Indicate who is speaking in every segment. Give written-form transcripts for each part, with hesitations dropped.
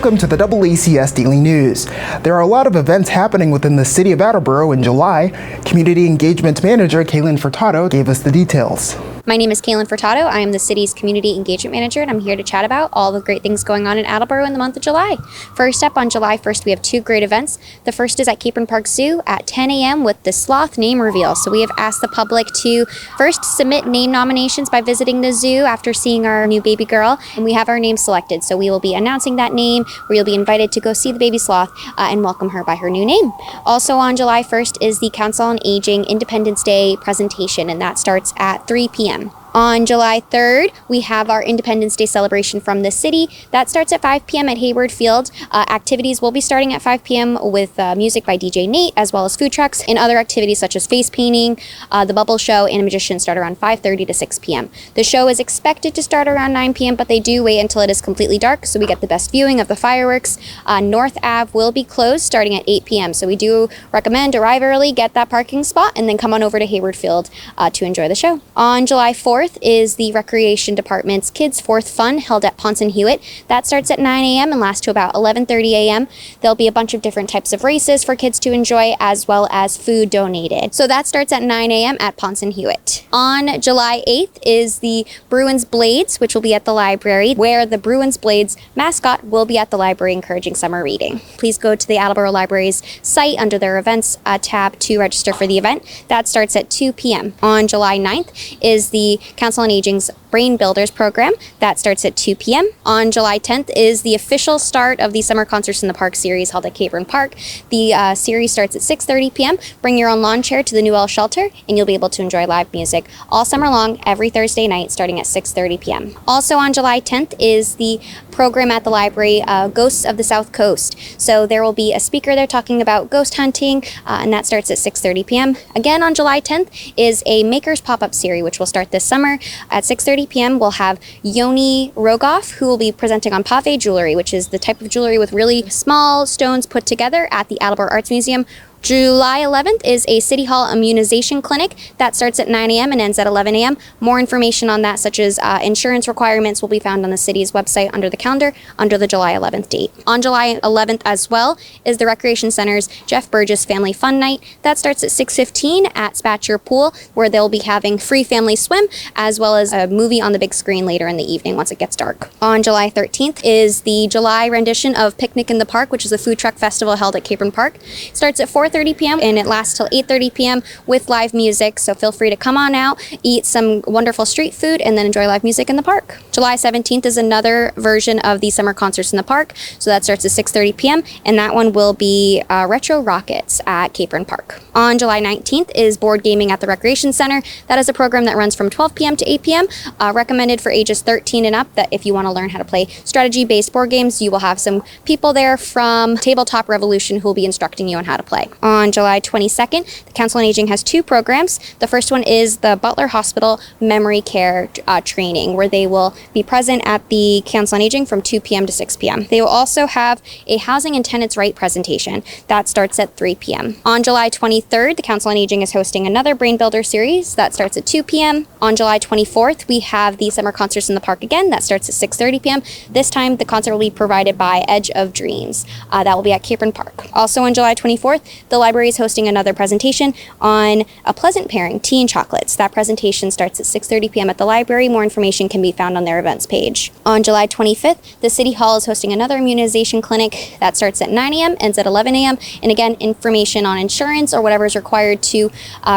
Speaker 1: welcome to the DoubleACS Daily News. There are a lot of events happening within the city of Attleboro in July. Community Engagement Manager Kaylin Furtado gave us the details.
Speaker 2: My name is Kaylin Furtado. I am the city's Community Engagement Manager, and I'm here to chat about all the great things going on in Attleboro in the month of July. First up, on July 1st, we have two great events. The first is at Capron Park Zoo at 10 a.m. with the sloth name reveal. So we have asked the public to first submit name nominations by visiting the zoo after seeing our new baby girl, and we have our name selected. So we will be announcing that name, where you'll be invited to go see the baby sloth and welcome her by her new name. Also on July 1st is the Council on Aging Independence Day presentation, and that starts at 3 p.m. On July 3rd, we have our Independence Day celebration from the city. That starts at 5 p.m. at Hayward Field. Activities will be starting at 5 p.m. with music by DJ Nate, as well as food trucks, and other activities such as face painting, the bubble show, and a magician start around 5:30 to 6 p.m. The show is expected to start around 9 p.m., but they do wait until it is completely dark, so we get the best viewing of the fireworks. North Ave will be closed starting at 8 p.m., so we do recommend arrive early, get that parking spot, and then come on over to Hayward Field to enjoy the show. On July 4th, is the Recreation Department's Kids 4th Fun held at Ponce and Hewitt. That starts at 9 a.m. and lasts to about 11:30 a.m. There'll be a bunch of different types of races for kids to enjoy, as well as food donated. So that starts at 9 a.m. at Ponce and Hewitt. On July 8th is the Bruins Blades, which will be at the library, where the Bruins Blades mascot will be at the library encouraging summer reading. Please go to the Attleboro Library's site under their events tab to register for the event. That starts at 2 p.m. On July 9th is the Council on Aging's Brain Builders program. That starts at 2 p.m. On July 10th is the official start of the Summer Concerts in the Park series held at Capron Park. The series starts at 6:30 p.m. Bring your own lawn chair to the New Well Shelter, and you'll be able to enjoy live music all summer long, every Thursday night, starting at 6:30 p.m. Also on July 10th is the program at the library, Ghosts of the South Coast. So there will be a speaker there talking about ghost hunting, and that starts at 6:30 p.m. Again on July 10th is a Makers Pop-Up series, which will start this summer. At 6:30 p.m. we'll have Yoni Rogoff, who will be presenting on pave jewelry, which is the type of jewelry with really small stones put together at the Attleboro Arts Museum. July 11th is a City Hall immunization clinic. That starts at 9 a.m. and ends at 11 a.m. More information on that, such as insurance requirements, will be found on the city's website under the calendar under the July 11th date. On July 11th as well is the Recreation Center's Jeff Burgess Family Fun Night. That starts at 6:15 at Spatcher Pool, where they'll be having free family swim, as well as a movie on the big screen later in the evening once it gets dark. On July 13th is the July rendition of Picnic in the Park, which is a food truck festival held at Capron Park. It starts at 4:30 p.m. and it lasts till 8:30 p.m. with live music, so feel free to come on out, eat some wonderful street food, and then enjoy live music in the park. July 17th is another version of the Summer Concerts in the Park, so that starts at 6:30 p.m. and that one will be Retro Rockets at Capron Park. On July 19th is Board Gaming at the Recreation Center. That is a program that runs from 12 p.m. to 8 p.m. Recommended for ages 13 and up, that if you want to learn how to play strategy-based board games, you will have some people there from Tabletop Revolution who will be instructing you on how to play. On July 22nd, the Council on Aging has two programs. The first one is the Butler Hospital Memory Care training, where they will be present at the Council on Aging from 2 p.m. to 6 p.m. They will also have a Housing and Tenants' Right presentation. That starts at 3 p.m. On July 23rd, the Council on Aging is hosting another Brain Builder series. That starts at 2 p.m. On July 24th, we have the Summer Concerts in the Park again. That starts at 6:30 p.m. This time, the concert will be provided by Edge of Dreams. That will be at Capron Park. Also on July 24th, the library is hosting another presentation on A Pleasant Pairing, Tea and Chocolates. That presentation starts at 6:30 p.m. at the library. More information can be found on their events page. On July 25th, the City Hall is hosting another immunization clinic. That starts at 9 a.m., ends at 11 a.m. And again, information on insurance or whatever is required to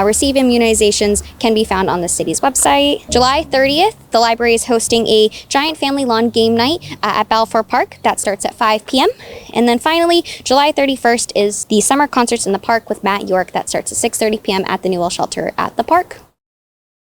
Speaker 2: receive immunizations can be found on the city's website. July 30th, the library is hosting a giant family lawn game night at Balfour Park. That starts at 5 p.m. And then finally, July 31st is the Summer Concerts in the Park with Matt York. That starts at 6:30 p.m. at the New Well Shelter at the park.